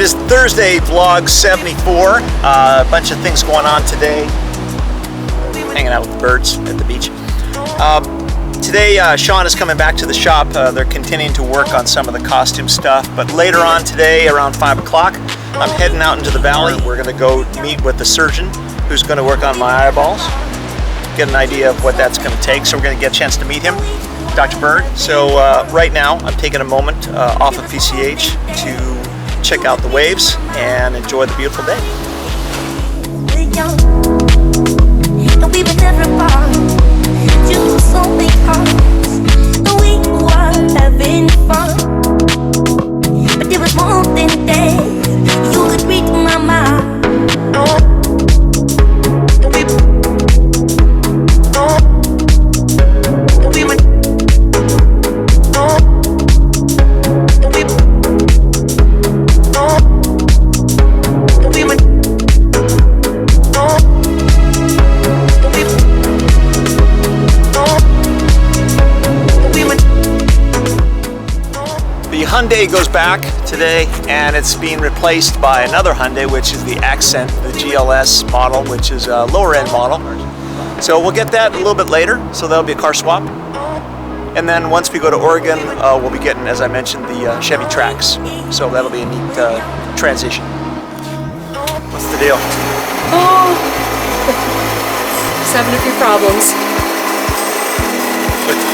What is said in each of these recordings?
is Thursday, vlog 74. A bunch of things going on today. Hanging out with the birds at the beach. Today, Sean is coming back to the shop. They're continuing to work on some of the costume stuff. But later on today, around 5 o'clock, I'm heading out into the valley. We're going to go meet with the surgeon who's going to work on my eyeballs. Get an idea of what that's going to take. So we're going to get a chance to meet him, Dr. Bird. So right now, I'm taking a moment off of PCH to check out the waves and enjoy the beautiful day. We were never apart. You so big hearts. We were having fun, but there was more than that. You could read my mind. Hyundai goes back today, and it's being replaced by another Hyundai, which is the Accent, the GLS model, which is a lower end model. So we'll get that a little bit later, so that'll be a car swap. And then once we go to Oregon, we'll be getting, as I mentioned, the Chevy Trax. So that'll be a neat transition. What's the deal? Oh, just having a few problems.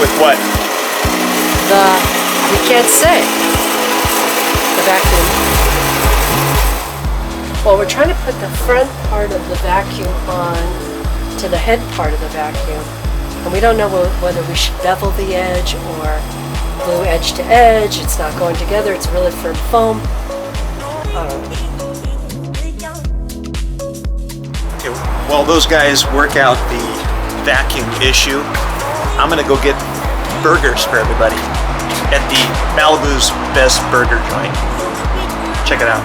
With what? We can't say. The vacuum. Well, we're trying to put the front part of the vacuum on to the head part of the vacuum. And we don't know whether we should bevel the edge or glue edge to edge. It's not going together. It's really firm foam. I don't know. Okay, while those guys work out the vacuum issue, I'm going to go get burgers for everybody at the Malibu's Best Burger Joint. Check it out.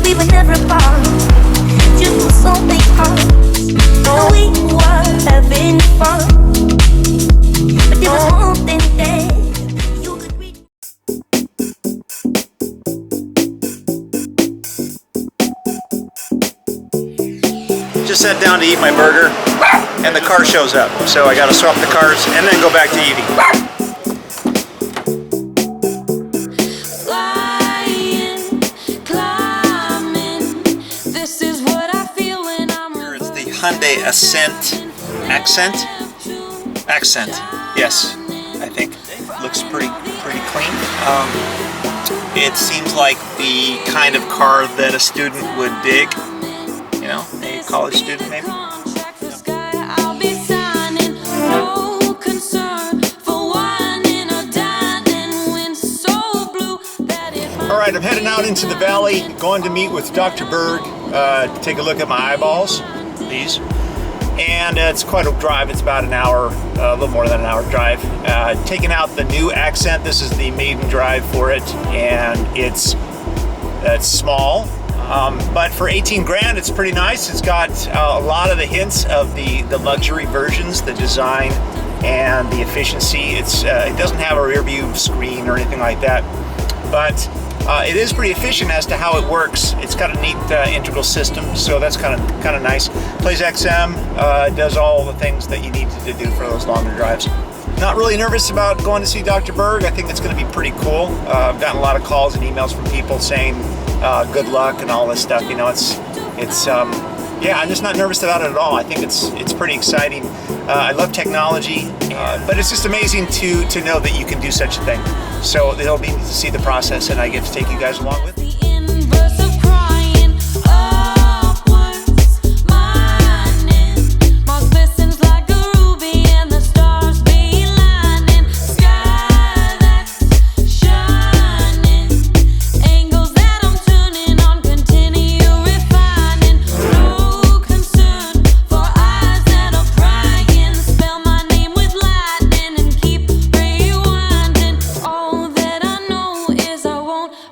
We were never apart. You so big hearts. We were having fun, but there was more than that. You could read. Just sat down to eat my burger, and the car shows up. So I got to swap the cars and then go back to eating. Here is the Hyundai Accent. Yes, I think looks pretty clean. It seems like the kind of car that a student would dig. You know, a college student maybe. Alright, I'm heading out into the valley, going to meet with Dr. Berg to take a look at my eyeballs, these. And it's quite a drive, it's about an hour, a little more than an hour drive. Taking out the new Accent, this is the maiden drive for it, and it's small. But for 18 grand, it's pretty nice. It's got a lot of the hints of the luxury versions, the design and the efficiency. It doesn't have a rear view screen or anything like that, but it is pretty efficient as to how it works. It's got a neat integral system, so that's kind of nice. Plays XM, does all the things that you need to do for those longer drives. Not really nervous about going to see Dr. Berg. I think it's going to be pretty cool. I've gotten a lot of calls and emails from people saying good luck and all this stuff. You know, yeah, I'm just not nervous about it at all. I think it's pretty exciting. I love technology, but it's just amazing to know that you can do such a thing. So it'll be neat to see the process, and I get to take you guys along with me.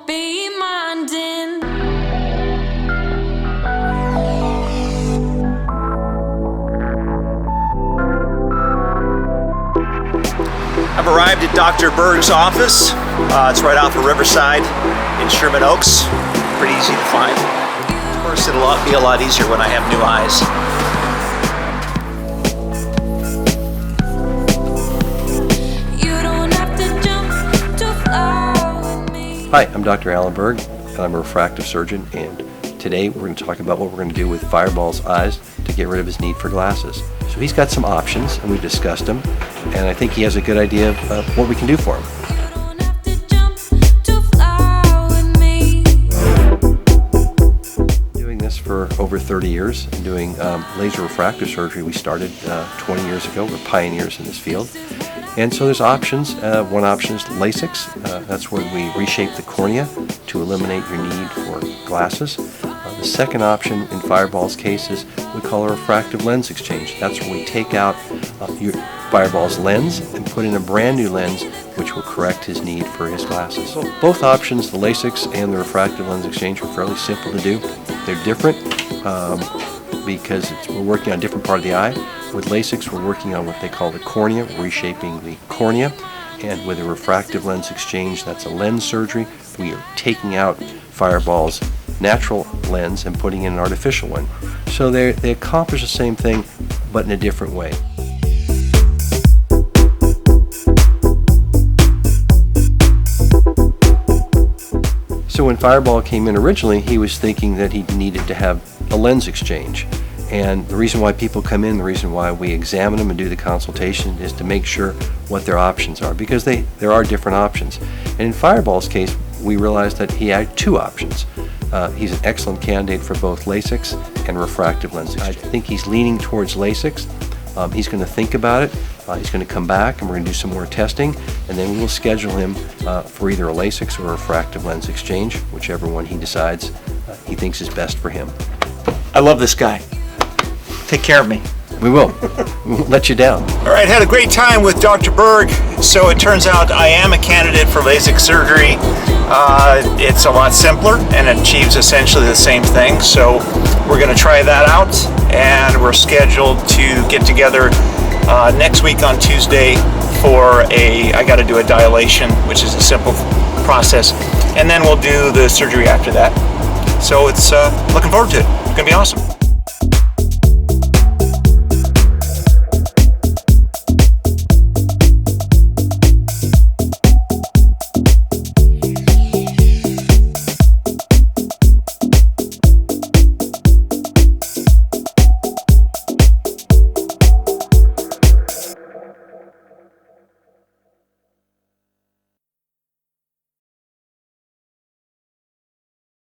Be mine. arrived at Dr. Berg's office. It's right off of Riverside in Sherman Oaks. Pretty easy to find. Of course, it'll be a lot easier when I have new eyes. Hi, I'm Dr. Alan Berg, and I'm a refractive surgeon, and today we're going to talk about what we're going to do with Fireball's eyes to get rid of his need for glasses. So he's got some options, and we've discussed them, and I think he has a good idea of what we can do for him. Doing this for over 30 years, and doing laser refractive surgery we started 20 years ago. We're pioneers in this field. And so there's options. One option is LASIK. That's when we reshape the cornea to eliminate your need for glasses. The second option in Fireball's case is we call a refractive lens exchange. That's when we take out your Fireball's lens and put in a brand new lens which will correct his need for his glasses. So both options, the LASIKs and the refractive lens exchange, are fairly simple to do. They're different because we're working on a different part of the eye. With LASIKs, we're working on what they call the cornea, reshaping the cornea. And with a refractive lens exchange, that's a lens surgery. We are taking out Fireball's natural lens and putting in an artificial one. So they accomplish the same thing, but in a different way. So when Fireball came in originally, he was thinking that he needed to have a lens exchange. And the reason why people come in, the reason why we examine them and do the consultation is to make sure what their options are, because there are different options. And in Fireball's case, we realized that he had two options. He's an excellent candidate for both LASIKs and refractive lens exchange. I think he's leaning towards LASIKs. He's going to think about it. He's going to come back and we're going to do some more testing, and then we will schedule him for either a LASIKs or a refractive lens exchange, whichever one he decides he thinks is best for him. I love this guy. Take care of me. We will. We won't let you down. All right, had a great time with Dr. Berg. So it turns out I am a candidate for LASIK surgery. It's a lot simpler and achieves essentially the same thing. So we're going to try that out, and we're scheduled to get together next week on Tuesday for I got to do a dilation, which is a simple process, and then we'll do the surgery after that. So it's looking forward to it. It's going to be awesome.